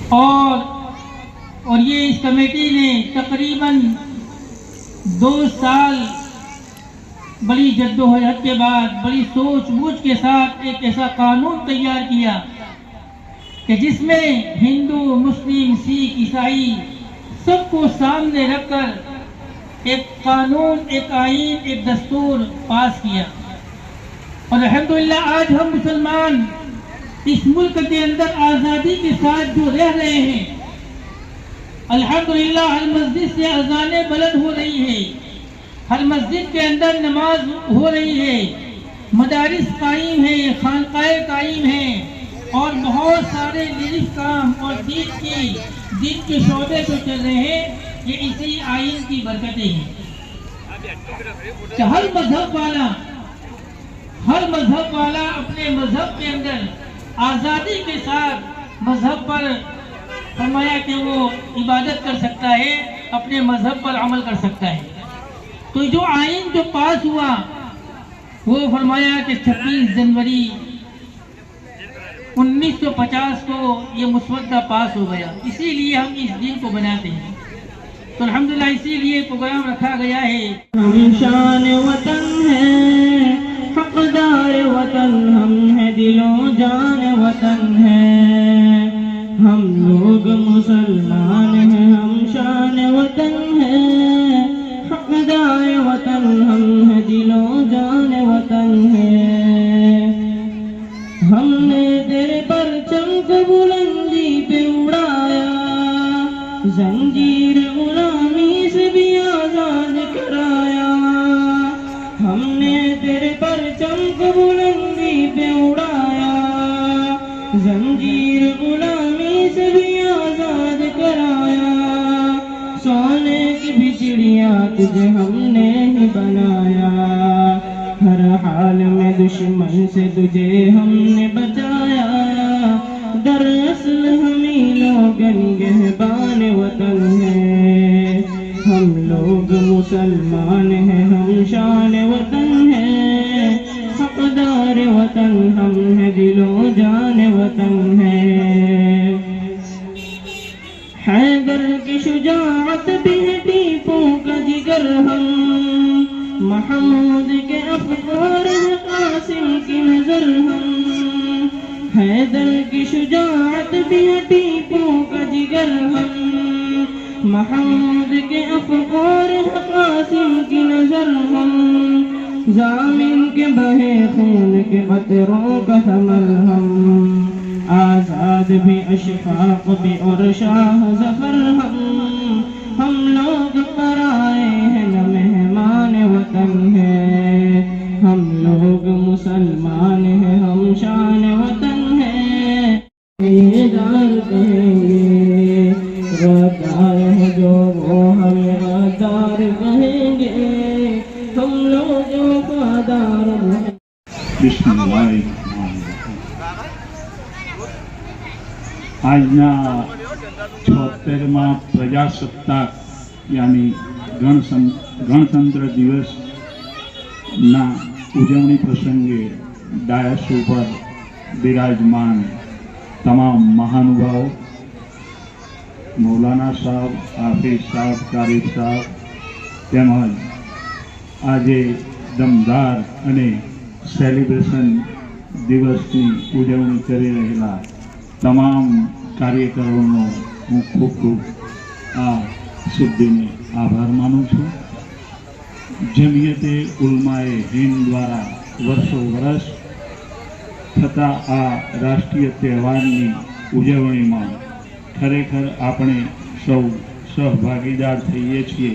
اور یہ اس کمیٹی نے تقریباً 2 سال بڑی جدوجہد کے بعد بڑی سوچ بوجھ کے ساتھ ایک ایسا قانون تیار کیا کہ جس میں ہندو، مسلم، سکھ، عیسائی سب کو سامنے رکھ کر ایک قانون، ایک آئین، ایک دستور پاس کیا. اور الحمدللہ آج ہم مسلمان اس ملک کے اندر آزادی کے ساتھ جو رہ رہے ہیں، الحمدللہ ہر مسجد سے اذانیں بلند ہو رہی ہے، ہر مسجد کے اندر نماز ہو رہی ہے، مدارس قائم ہیں، خانقاہیں قائم ہیں، اور بہت سارے نیک کام اور دین کے شعبے جو چل رہے ہیں، یہ اسی آئین کی برکتیں ہیں کہ ہر مذہب والا اپنے مذہب کے اندر آزادی کے ساتھ مذہب پر فرمایا کہ وہ عبادت کر سکتا ہے، اپنے مذہب پر عمل کر سکتا ہے. تو جو آئین جو پاس ہوا وہ فرمایا کہ 26 جنوری 1950 کو یہ مسودہ پاس ہو گیا. اسی لیے ہم اس دن کو بناتے ہیں. تو الحمدللہ اسی لیے پروگرام رکھا گیا ہے. ہم شان وطن ہیں، حقدار وطن ہم ہیں، دل و جان وطن ہے. ہم لوگ مسلمان ہیں، ہم شان وطن ہیں، حقدار وطن ہم ہیں، دل و جان وطن ہے. ہم نے تیرے پرچم کو بلندی پہ اڑایا، زنجیر غلامی سے بھی آزاد کرایا. ہم نے تیرے پرچم کو بلندی پہ اڑایا، زنجیر غلامی سے بھی آزاد کرایا. سونے کی بھی چڑیاں تجھے ہم نے ہی بنایا، ہر حال میں دشمن سے تجھے ہم نے بچایا. دراصل ہمیں لوگ نگہبان وطن ہیں، ہم لوگ مسلمان ہیں، ہم شان وطن ہیں، حقدار وطن ہم ہیں، دل و جان وطن ہے. حیدر کی شجاعت بھی ہے، ٹیپوں کا جگر ہم، محمود کے افکار ہے، قاسم کی نظر ہم. حیدر کی شجاعت بھی ہے، ٹیپوں کا جگر ہم، محمود کے افکار ہے، قاسم کی نظر ہم. ضامن کے بہے خون کے قطروں کا حمل ہم، آزاد بھی، اشفاق بھی، اور شاہ ظفر ہم. ہم لوگ پر آئے ہیں نہ مہمان وطن ہے، ہم لوگ مسلمان ہیں، ہم شان وطن ہے. غدار کہیں گے، غدار ہے جو وہ ہمیں غدار کہیں گے، ہم لوگ وفادار ہیں. بسم اللہ الرحمن الرحیم. આજના 76મા પ્રજાસત્તાક યાની ગણતંત્ર દિવસના ઉજવણી પ્રસંગે ડાયસ ઉપર બિરાજમાન તમામ મહાનુભાવો, મૌલાના સાહેબ, હાફિઝ સાહેબ, કારીફ સાહેબ, તેમજ આજે દમદાર અને સેલિબ્રેશન દિવસની ઉજવણી કરી રહેલા તમામ કાર્યકરોનો હું ખૂબ ખૂબ આ શુભ દિને આભાર માનું છું. જમિયતે ઉલમાએ હિન્દ દ્વારા વર્ષો વર્ષ થતા આ રાષ્ટ્રીય તહેવારની ઉજવણીમાં ખરેખર આપણે સૌ સહભાગીદાર થઈએ છીએ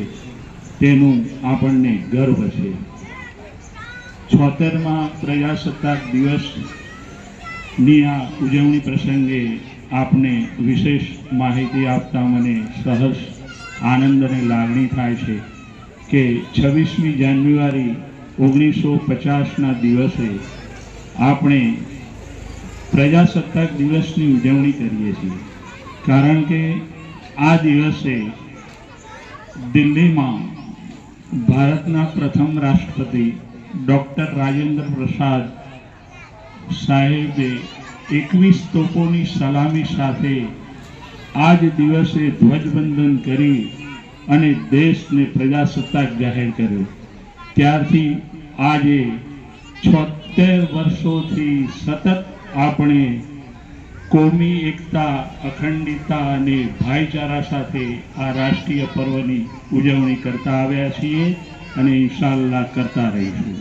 તેનું આપણને ગર્વ છે. 76મા પ્રજાસત્તાક દિવસની આ ઉજવણી પ્રસંગે આપને વિશેષ માહિતી આપતા મને સહજ આનંદ અને લાગણી થાય છે કે 26મી જાન્યુઆરી 1950ના દિવસે આપણે પ્રજાસત્તાક દિવસની ઉજવણી કરીએ છીએ. કારણ કે આ દિવસે દિલ્હીમાં ભારતના પ્રથમ રાષ્ટ્રપતિ ડૉક્ટર રાજેન્દ્ર પ્રસાદ સાહેબે 21 તોપોની સલામી સાથે આજ દિવસે ધ્વજવંદન કરી અને દેશને પ્રજાસત્તાક જાહેર કર્યો, ત્યારથી આજે 76 વર્ષોથી સતત આપણે કોમી એકતા, અખંડિતતા અને ભાઈચારા સાથે આ રાષ્ટ્રીય પર્વની ઉજવણી કરતા આવ્યા છીએ અને ઇન્શાઅલ્લાહ કરતા રહીશું.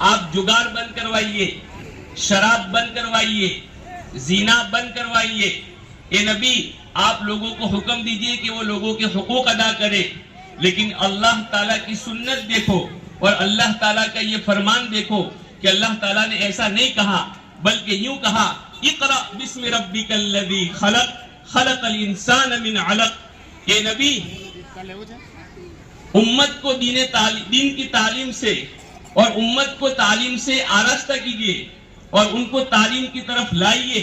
آپ جگار بند کروائیے، شراب بند کروائیے، زنا بند کروائیے۔ اے نبی آپ لوگوں کو حکم دیجئے کہ وہ لوگوں کے حقوق ادا کرے، لیکن اللہ تعالیٰ کی سنت دیکھو اور اللہ تعالیٰ کا یہ فرمان دیکھو کہ اللہ تعالیٰ نے ایسا نہیں کہا بلکہ یوں کہا اقرأ بسم ربک الذی خلق خلق الانسان من علق۔ اے نبی امت کو دین کی تعلیم سے اور امت کو تعلیم سے آراستہ کیجئے اور ان کو تعلیم کی طرف لائیے۔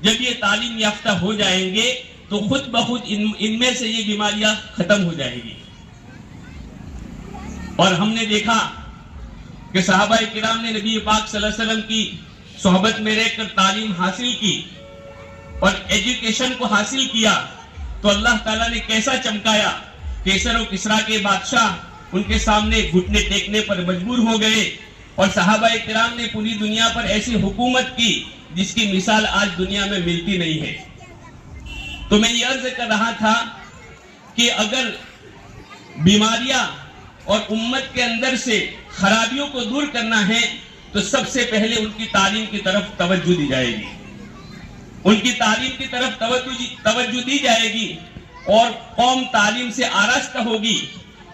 جب یہ تعلیم یافتہ ہو جائیں گے تو خود بخود ان میں سے یہ بیماریاں ختم ہو جائیں گی۔ اور ہم نے دیکھا کہ صحابہ کرام نے نبی پاک صلی اللہ علیہ وسلم کی صحبت میں رہ کر تعلیم حاصل کی اور ایجوکیشن کو حاصل کیا تو اللہ تعالیٰ نے کیسا چمکایا۔ کیسر و کسرا کے بادشاہ ان کے سامنے گھٹنے ٹیکنے پر مجبور ہو گئے اور صحابہ کرام نے پوری دنیا پر ایسی حکومت کی جس کی مثال آج دنیا میں ملتی نہیں ہے۔ تو میں یہ عرض کر رہا تھا کہ اگر بیماریاں اور امت کے اندر سے خرابیوں کو دور کرنا ہے تو سب سے پہلے ان کی تعلیم کی طرف توجہ دی جائے گی، ان کی تعلیم کی طرف توجہ دی جائے گی اور قوم تعلیم سے آراستہ ہوگی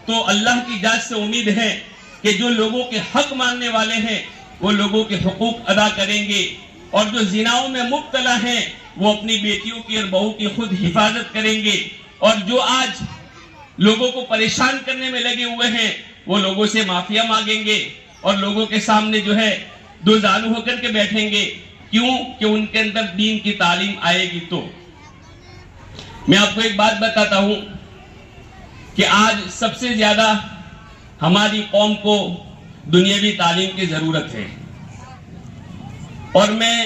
تو اللہ کی ذات سے امید ہے کہ جو لوگوں کے حق ماننے والے ہیں وہ لوگوں کے حقوق ادا کریں گے، اور جو زناؤں میں مبتلا ہیں وہ اپنی بیٹیوں کی اور بہو کی خود حفاظت کریں گے، اور جو آج لوگوں کو پریشان کرنے میں لگے ہوئے ہیں وہ لوگوں سے معافیا مانگیں گے اور لوگوں کے سامنے جو ہے دو زانو ہو کر کے بیٹھیں گے۔ کیوں کہ ان کے اندر دین کی تعلیم آئے گی۔ تو میں آپ کو ایک بات بتاتا ہوں کہ آج سب سے زیادہ ہماری قوم کو دنیاوی تعلیم کی ضرورت ہے، اور میں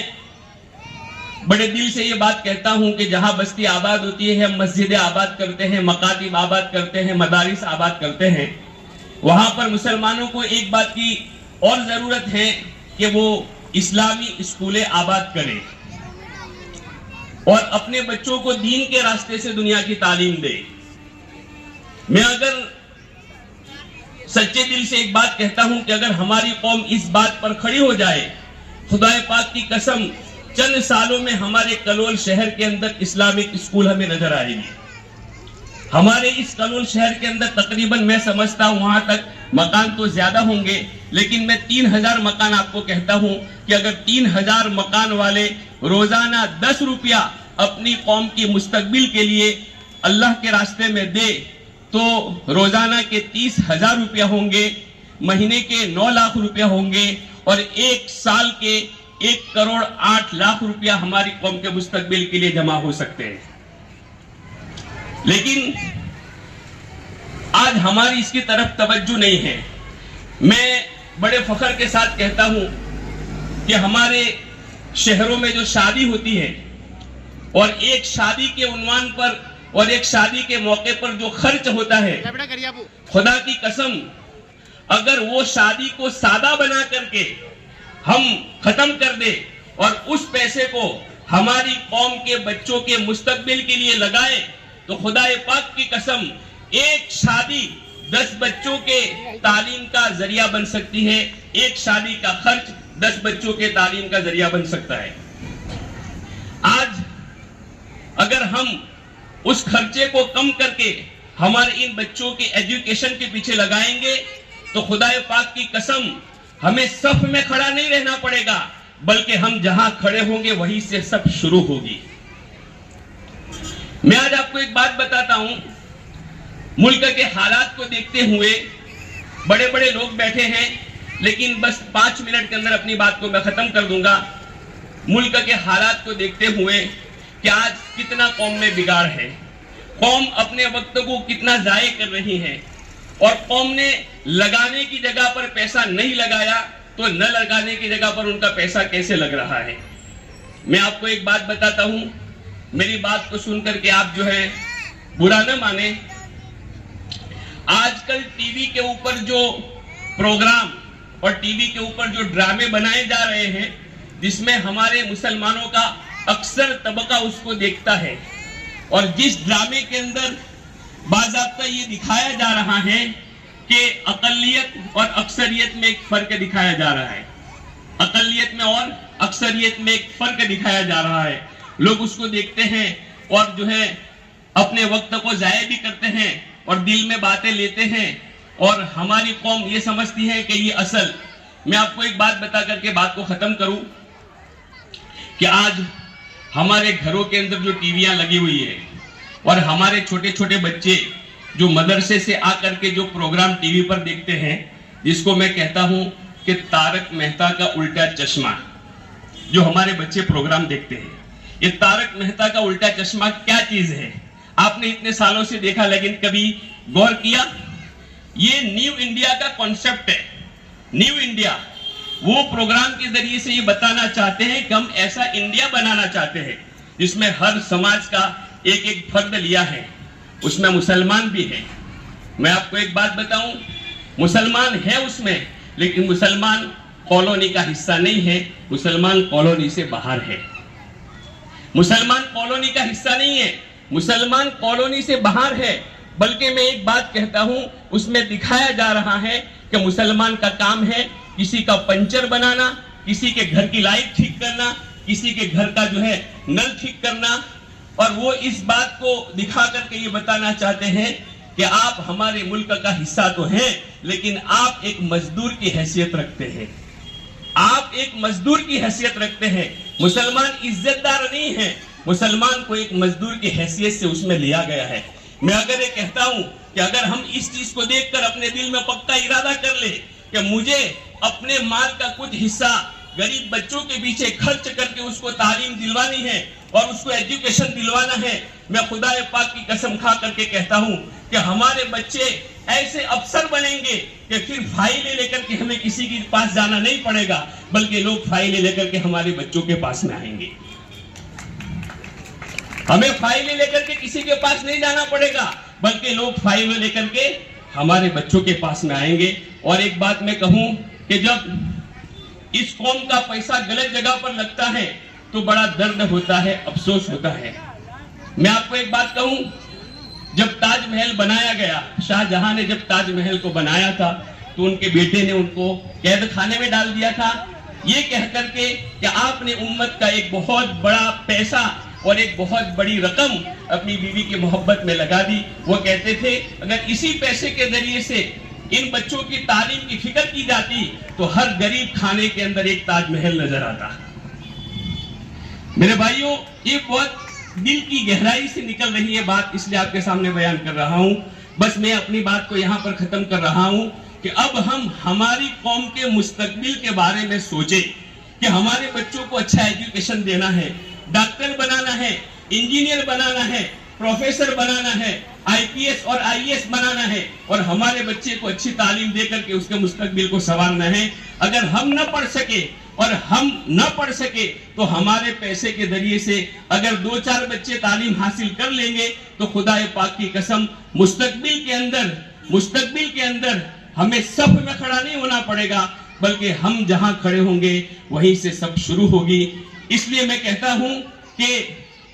بڑے دل سے یہ بات کہتا ہوں کہ جہاں بستی آباد ہوتی ہے ہم مسجدیں آباد کرتے ہیں، مکاتب آباد کرتے ہیں، مدارس آباد کرتے ہیں، وہاں پر مسلمانوں کو ایک بات کی اور ضرورت ہے کہ وہ اسلامی اسکولیں آباد کریں اور اپنے بچوں کو دین کے راستے سے دنیا کی تعلیم دے۔ میں اگر سچے دل سے ایک بات کہتا ہوں کہ اگر ہماری قوم اس بات پر کھڑی ہو جائے، خدا پاک کی قسم چند سالوں میں ہمارے کلول شہر کے اندر اسلامک اسکول ہمیں نظر آئے گی۔ ہمارے اس کلول شہر کے اندر تقریباً میں سمجھتا ہوں وہاں تک مکان تو زیادہ ہوں گے، لیکن میں 3000 مکان آپ کو کہتا ہوں کہ اگر 3000 مکان والے روزانہ 10 روپیہ اپنی قوم کی مستقبل کے لیے اللہ کے راستے میں دے تو روزانہ کے 30,000 روپیہ ہوں گے، مہینے کے 9 لاکھ روپیہ ہوں گے، اور ایک سال کے 1,08,00,000 روپیہ ہماری قوم کے مستقبل کے لیے جمع ہو سکتے ہیں۔ لیکن آج ہماری اس کی طرف توجہ نہیں ہے۔ میں بڑے فخر کے ساتھ کہتا ہوں کہ ہمارے شہروں میں جو شادی ہوتی ہے اور ایک شادی کے عنوان پر اور ایک شادی کے موقع پر جو خرچ ہوتا ہے، خدا کی قسم اگر وہ شادی کو سادہ بنا کر کے ہم ختم کر دے اور اس پیسے کو ہماری قوم کے بچوں کے مستقبل کے لیے لگائے تو خدا پاک کی قسم ایک شادی 10 بچوں کے تعلیم کا ذریعہ بن سکتی ہے، ایک شادی کا خرچ 10 بچوں کے تعلیم کا ذریعہ بن سکتا ہے۔ آج اگر ہم اس خرچے کو کم کر کے ہمارے ان بچوں کے ایجوکیشن کے پیچھے لگائیں گے تو خدا پاک کی قسم ہمیں صف میں کھڑا نہیں رہنا پڑے گا، بلکہ ہم جہاں کھڑے ہوں گے وہیں سے سب شروع ہوگی۔ میں آج آپ کو ایک بات بتاتا ہوں، ملک کے حالات کو دیکھتے ہوئے بڑے بڑے لوگ بیٹھے ہیں، لیکن بس 5 منٹ کے اندر اپنی بات کو میں ختم کر دوں گا۔ ملک کے حالات کو دیکھتے ہوئے کہ آج کتنا قوم میں بگاڑ ہے، قوم اپنے وقت کو کتنا ضائع کر رہی ہے، اور قوم نے لگانے کی جگہ پر پیسہ نہیں لگایا تو نہ لگانے کی جگہ پر ان کا پیسہ کیسے لگ رہا ہے۔ میں آپ کو ایک بات بتاتا ہوں، میری بات کو سن کر کے آپ جو ہے برا نہ مانیں۔ آج کل ٹی وی کے اوپر جو پروگرام اور ٹی وی کے اوپر جو ڈرامے بنائے جا رہے ہیں، جس میں ہمارے مسلمانوں کا اکثر طبقہ اس کو دیکھتا ہے، اور جس ڈرامے کے اندر باضابطہ یہ دکھایا جا رہا ہے کہ اقلیت اور اکثریت میں ایک فرق دکھایا جا رہا ہے. اقلیت میں اور اکثریت میں ایک فرق دکھایا جا رہا ہے. لوگ اس کو دیکھتے ہیں اور جو ہے اپنے وقت کو ضائع بھی کرتے ہیں اور دل میں باتیں لیتے ہیں, اور ہماری قوم یہ سمجھتی ہے کہ یہ اصل. میں آپ کو ایک بات بتا کر کے بات کو ختم کروں کہ آج ہمارے گھروں کے اندر جو ٹی ویاں لگی ہوئی ہے اور ہمارے چھوٹے چھوٹے بچے جو مدرسے سے آ کر کے جو پروگرام ٹی وی پر دیکھتے ہیں, جس کو میں کہتا ہوں کہ تارک مہتا کا الٹا چشمہ, جو ہمارے بچے پروگرام دیکھتے ہیں, یہ تارک مہتا کا الٹا چشمہ کیا چیز ہے آپ نے اتنے سالوں سے دیکھا لیکن کبھی غور کیا؟ یہ نیو انڈیا کا کانسیپٹ ہے. نیو انڈیا وہ پروگرام کے ذریعے سے یہ بتانا چاہتے ہیں کہ ہم ایسا انڈیا بنانا چاہتے ہیں جس میں ہر سماج کا ایک ایک فرد لیا ہے, اس میں مسلمان بھی ہے. میں آپ کو ایک بات بتاؤں, مسلمان ہے اس میں, لیکن مسلمان کالونی کا حصہ نہیں ہے, مسلمان کالونی سے باہر ہے. مسلمان کالونی کا حصہ نہیں ہے, مسلمان کالونی سے باہر ہے. بلکہ میں ایک بات کہتا ہوں, اس میں دکھایا جا رہا ہے کہ مسلمان کا کام ہے کسی کا پنچر بنانا, کسی کے گھر کی لائٹ ٹھیک کرنا, کسی کے گھر کا جو ہے نل ٹھیک کرنا, اور وہ اس بات کو دکھا کر کے یہ بتانا چاہتے ہیں کہ آپ ہمارے ملک کا حصہ تو ہیں لیکن آپ ایک مزدور کی حیثیت رکھتے ہیں, آپ ایک مزدور کی حیثیت رکھتے ہیں. مسلمان عزت دار نہیں ہے, مسلمان کو ایک مزدور کی حیثیت سے اس میں لیا گیا ہے. میں اگر یہ کہتا ہوں کہ اگر ہم اس چیز کو دیکھ کر اپنے دل میں پکا ارادہ کر لیں کہ مجھے اپنے مال کا کچھ حصہ غریب بچوں کے پیچھے خرچ کر کے اس کو تعلیم دلوانی ہے اور اس کو ایجوکیشن دلوانا ہے, میں خدا پاک کی قسم کھا کر کے کہتا ہوں کہ ہمارے بچے ایسے افسر بنیں گے کہ پھر فائلیں لے کر کے ہمیں کسی کے پاس جانا نہیں پڑے گا, بلکہ لوگ فائلیں لے کر کے ہمارے بچوں کے پاس میں آئیں گے. ہمیں فائلیں لے کر کے کسی کے پاس نہیں جانا پڑے گا, بلکہ لوگ فائلیں لے کر کے ہمارے بچوں کے پاس میں آئیں گے. اور ایک بات میں کہوں کہ جب اس قوم کا پیسہ غلط جگہ پر لگتا ہے تو بڑا درد ہوتا ہے, افسوس ہوتا ہے. میں آپ کو ایک بات کہوں, جب تاج محل بنایا گیا, شاہ جہاں نے جب تاج محل کو بنایا تھا تو ان کے بیٹے نے ان کو قید خانے میں ڈال دیا تھا, یہ کہہ کر کے کہ آپ نے امت کا ایک بہت بڑا پیسہ اور ایک بہت بڑی رقم اپنی بیوی کی محبت میں لگا دی. وہ کہتے تھے اگر اسی پیسے کے ذریعے سے ان بچوں کی تعلیم کی فکر کی جاتی تو ہر غریب کھانے کے اندر ایک تاج محل نظر آتا. میرے بھائیوں, یہ بہت دل کی گہرائی سے نکل رہی ہے بات, اس لیے آپ کے سامنے بیان کر رہا ہوں. بس میں اپنی بات کو یہاں پر ختم کر رہا ہوں کہ اب ہم ہماری قوم کے مستقبل کے بارے میں سوچیں کہ ہمارے بچوں کو اچھا ایجوکیشن دینا ہے, ڈاکٹر بنانا ہے, انجینئر بنانا ہے, پروفیسر بنانا ہے, آئی پی ایس اور آئی ایس بنانا ہے, اور ہمارے بچے کو اچھی تعلیم دے کر کے اس کے مستقبل کو سنوارنا ہے. اگر ہم نہ پڑھ سکے اور ہم نہ پڑھ سکے تو ہمارے پیسے کے ذریعے سے اگر 2-4 بچے تعلیم حاصل کر لیں گے تو خدا پاک کی قسم مستقبل کے اندر ہمیں صف میں کھڑا نہیں ہونا پڑے گا, بلکہ ہم جہاں کھڑے ہوں گے وہیں سے سب شروع ہوگی. اس لیے میں کہتا ہوں کہ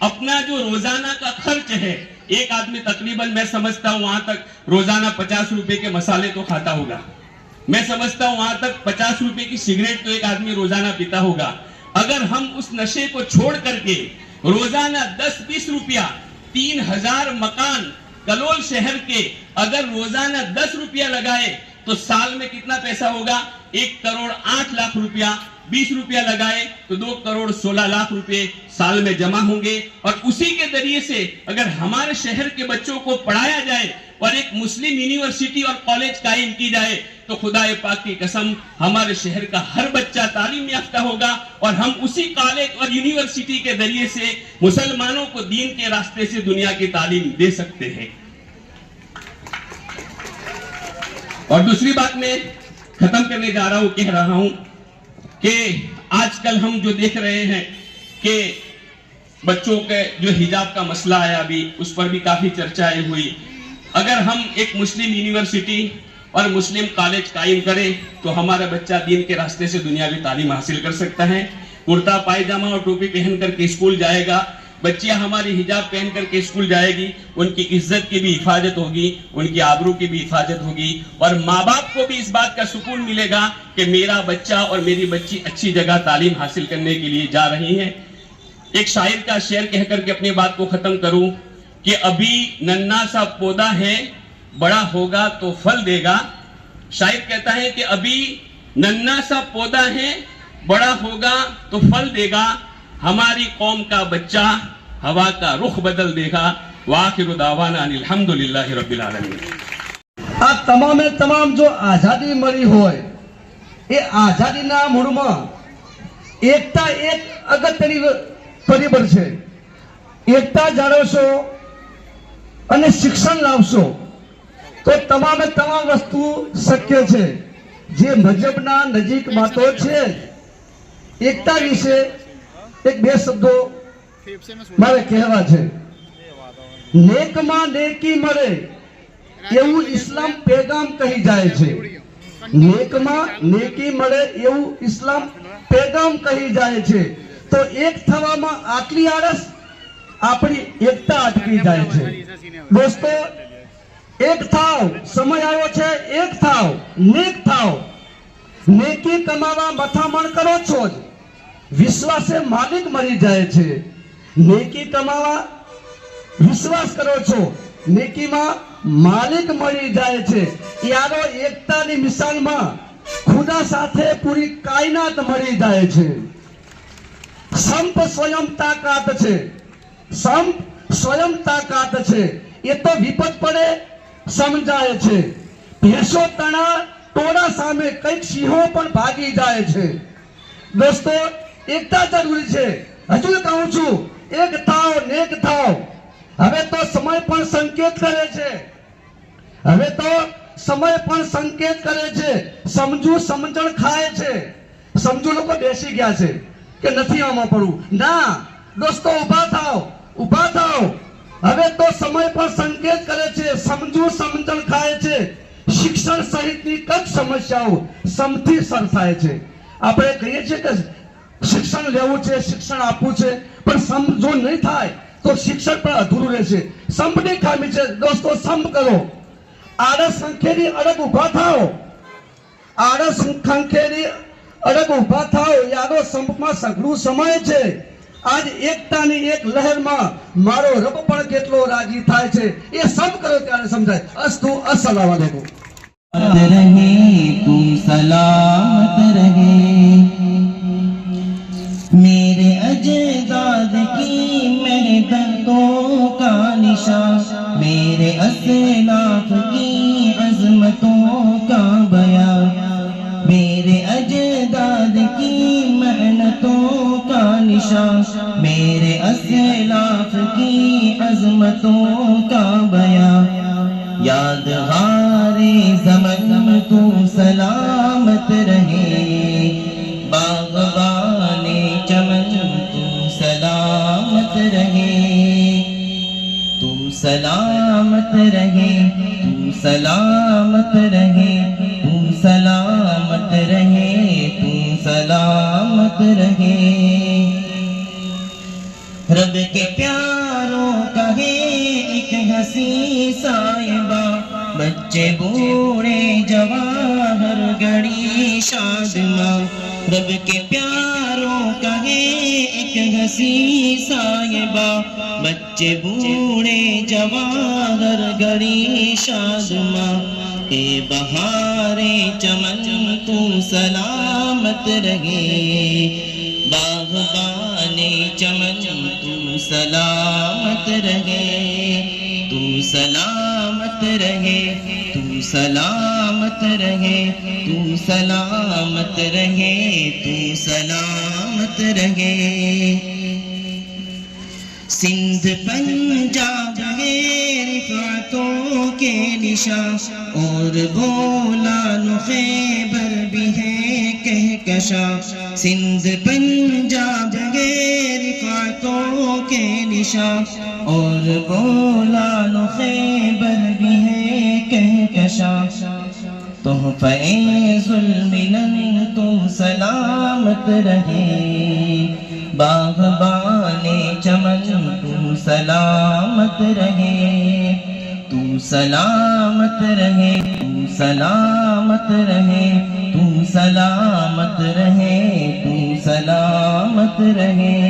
اپنا جو روزانہ کا خرچ ہے, ایک آدمی تقریباً میں سمجھتا ہوں وہاں تک روزانہ 50 روپے کے مسالے تو کھاتا ہوگا, میں سمجھتا ہوں وہاں تک 50 روپے کی سگریٹ تو ایک آدمی روزانہ پیتا ہوگا. اگر ہم اس نشے کو چھوڑ کر کے روزانہ 10-20 روپیہ 3000 مکان کلول شہر کے اگر روزانہ 10 روپیہ لگائے تو سال میں کتنا پیسہ ہوگا؟ 1,08,00,000 روپیہ. 20 روپیہ لگائے تو 2,16,00,000 روپے سال میں جمع ہوں گے, اور اسی کے ذریعے سے اگر ہمارے شہر کے بچوں کو پڑھایا جائے اور ایک مسلم یونیورسٹی اور کالج قائم کی جائے تو خدا پاک کی قسم ہمارے شہر کا ہر بچہ تعلیم یافتہ ہوگا, اور ہم اسی کالج اور یونیورسٹی کے ذریعے سے مسلمانوں کو دین کے راستے سے دنیا کی تعلیم دے سکتے ہیں. اور دوسری بات میں ختم کرنے جا رہا ہوں, کہہ رہا ہوں کہ آج کل ہم جو دیکھ رہے ہیں کہ بچوں کے جو حجاب کا مسئلہ آیا ابھی, اس پر بھی کافی چرچائیں ہوئی. اگر ہم ایک مسلم یونیورسٹی اور مسلم کالج قائم کریں تو ہمارا بچہ دین کے راستے سے دنیاوی تعلیم حاصل کر سکتا ہے. کرتا پائجامہ اور ٹوپی پہن کر کے اسکول جائے گا, بچیاں ہماری حجاب پہن کر کے اسکول جائے گی، ان کی عزت کی بھی حفاظت ہوگی، ان کی آبرو کی بھی حفاظت ہوگی، اور ماں باپ کو بھی اس بات کا سکون ملے گا کہ میرا بچہ اور میری بچی اچھی جگہ تعلیم حاصل کرنے کے لیے جا رہی ہیں۔ ایک شاعر کا شعر کہہ کر کے اپنی بات کو ختم کروں کہ ابھی ننھا سا پودا ہے، بڑا ہوگا تو پھل دے گا۔ شاعر کہتا ہے کہ ابھی ننھا سا پودا ہے، بڑا ہوگا تو پھل دے گا، ہماری قوم کا بچہ ہوا کا رخ بدل دے گا۔ وآخر دعوانا ان الحمدللہ رب العالمین۔ આ તમામે તમામ જો આઝાદી મળી હોય એ આઝાદીના મૂળમાં એકતા એક અગત્યની પરિબળ છે। એકતા જાળવશો અને શિક્ષણ લાવશો તો તમામે તમામ વસ્તુ શક્ય છે। જે મજબના નજીક વાતો છે એકતા વિશે એક બે શબ્દો મારે કહેવા છે। નેકમાં નેકી મળે એવું ઇસ્લામ પેગામ કહી જાય છે। નેકમાં નેકી મળે એવું ઇસ્લામ પેગામ કહી જાય છે। તો એક થવામાં આટલી આળસ આપણી એકતા અટકી જાય છે। દોસ્તો એક થાવ, સમય આવ્યો છે એક થાવ, નેક થાવ। નેકી કમાવા મથામણ કરો છો જ વિશ્વાસે માલિક મળી જાય છે। નેકી કમાવા વિશ્વાસ કરો છો, નેકીમાં માલિક મળી જાય છે। યારો એકતાની મિસાલમાં ખુદા સાથે પૂરી કાયનાત મળી જાય છે। સંપ સ્વયં તાકાત છે, સંપ સ્વયં તાકાત છે। એ તો વિપત પડે સમજાય છે। ભેંસો તણા ટોળા સામે કઈક સિંહો પણ ભાગી જાય છે। દોસ્તો એકતા જરૂરી છે। હજુ કહું છું એક થાવ, નેક થાવ। હવે તો સમય પણ સંકેત કરે છે, હવે તો સમય પણ સંકેત કરે છે। સમજુ સમજણ ખાય છે। સમજુ લોકો બેસી ગયા છે કે નથી આમાં પડવું। ના દોસ્તો ઊભા થાવ, ઊભા થાવ। હવે તો સમય પણ સંકેત કરે છે, સમજુ સમજણ ખાય છે। શિક્ષણ સહિતની કઈ સમસ્યાઓ સમથી સર થાય છે। આપણે કહીએ છીએ કે શિક્ષણ લેવું છે, શિક્ષણ આપવું છે, પણ સમ જો નહીં થાય તો શિક્ષણ પણ અધૂરું રહેશે। સંપની ખામી છે। દોસ્તો સંપ કરો। આળસ સંખેરી અડગ ઊભા થાઓ, આળસ સંખેરી અડગ ઊભા થાઓ। યારો સંપમાં સઘળું સમય છે। આજ એકતાની એક લહેરમાં મારો રબ પણ કેટલો રાજી થાય છે। એ સંપ કરો ત્યારે સમજાય। અસ્તુ અસ્સલામ અલૈકુમ। رہے تم سلامت رہے، میرے اجداد کی محنتوں کا نشان، میرے اسلاف کی عظمتوں کا بیان، میرے اجداد کی محنتوں کا نشان، میرے اسلاف کی عظمتوں کا بیان۔ یادگار زمن تو سلامت رہے، باغبان چمن تو سلامت رہے، تم سلامت رہے، تم سلامت رہے، تم سلامت رہے، تم سلامت رہے۔ رب کے پیاروں کا ہے ایک ہنسی سائبہ، بچے بوڑھے جوان ہر گھڑی شادماں۔ رب کے پیاروں کا ہے ایک ہنسی سائبہ، بچے بوڑھے جوان ہر گھڑی شادماں۔ اے بہار چمن تو سلامت رہے، باغبان چمن تو سلامت رہے، تو سلامت رہے، تو سلامت رہے، تو سلامت رہے، تو سلامت رہے۔ سندھ پنجاب ہے رفعتوں کے نشان، اور بولان خیبر بھی ہے کہکشاں۔ سندھ پنجاب ہے رفعتوں کے نشان، اور بولان خیبر بھی ہے کہکشاں۔ تحفہ ظلم تم سلامت رہے، باغبان چمن تو سلامت رہے، تو سلامت رہے، تو سلامت رہے، تو سلامت رہے، تو سلامت رہے۔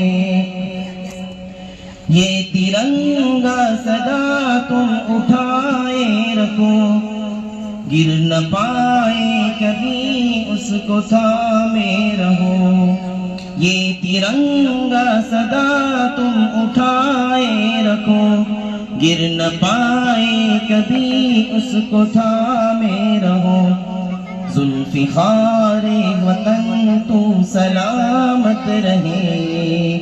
یہ ترنگا سدا تم اٹھائے رکھو، گر نہ پائے کبھی اس کو تھامے رہو۔ یہ ترنگا سدا تم اٹھائے رکھو، گر نہ پائے کبھی اس کو تھامے رہو۔ ذوالفقار وطن تو سلامت رہے،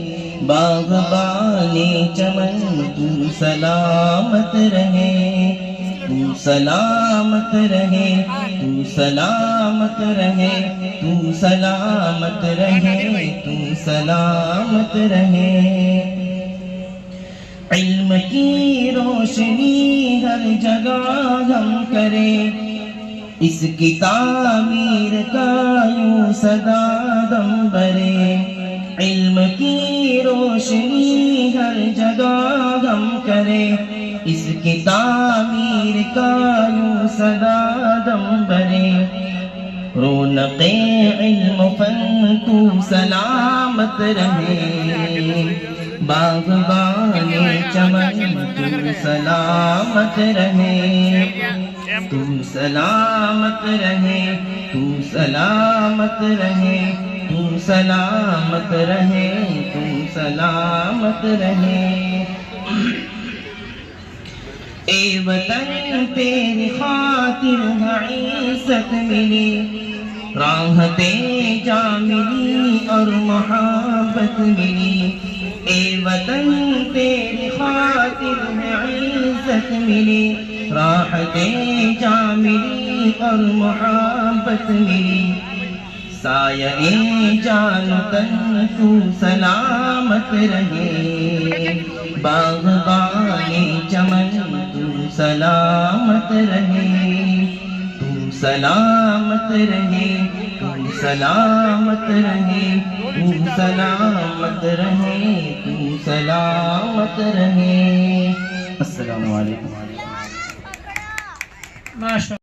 باغبان چمن تو سلامت رہے، تو سلامت رہے، تو سلامت رہے، تو سلامت رہے، تو سلامت رہے۔ علم کی روشنی ہر جگہ ہم کریں، اس کی تعمیر کا یوں صدا دم برے۔ علم کی روشنی ہر جگہ ہم کریں، اس کی تعمیر کا یوں صدا دم برے۔ رونق علم فن تو سلامت رہے، باغبان چمن تو سلامت رہے، تو سلامت رہے، تو سلامت رہے، تو سلامت رہے، تو سلامت رہے۔ اے وطن تیری خاطر عزت ملی، راحتیں جا ملی اور محبت ملی۔ اے وطن تیری خاطر عزت ملی، راحتیں جا ملی اور محبت ملی۔ سایہ جان تن تو سلامت رہے، باغبان چمن تو سلامت رہے، تو سلامت رہے، تو سلامت رہے، تو سلامت رہے، تو سلامت رہے۔ السلام علیکم۔ ماشاء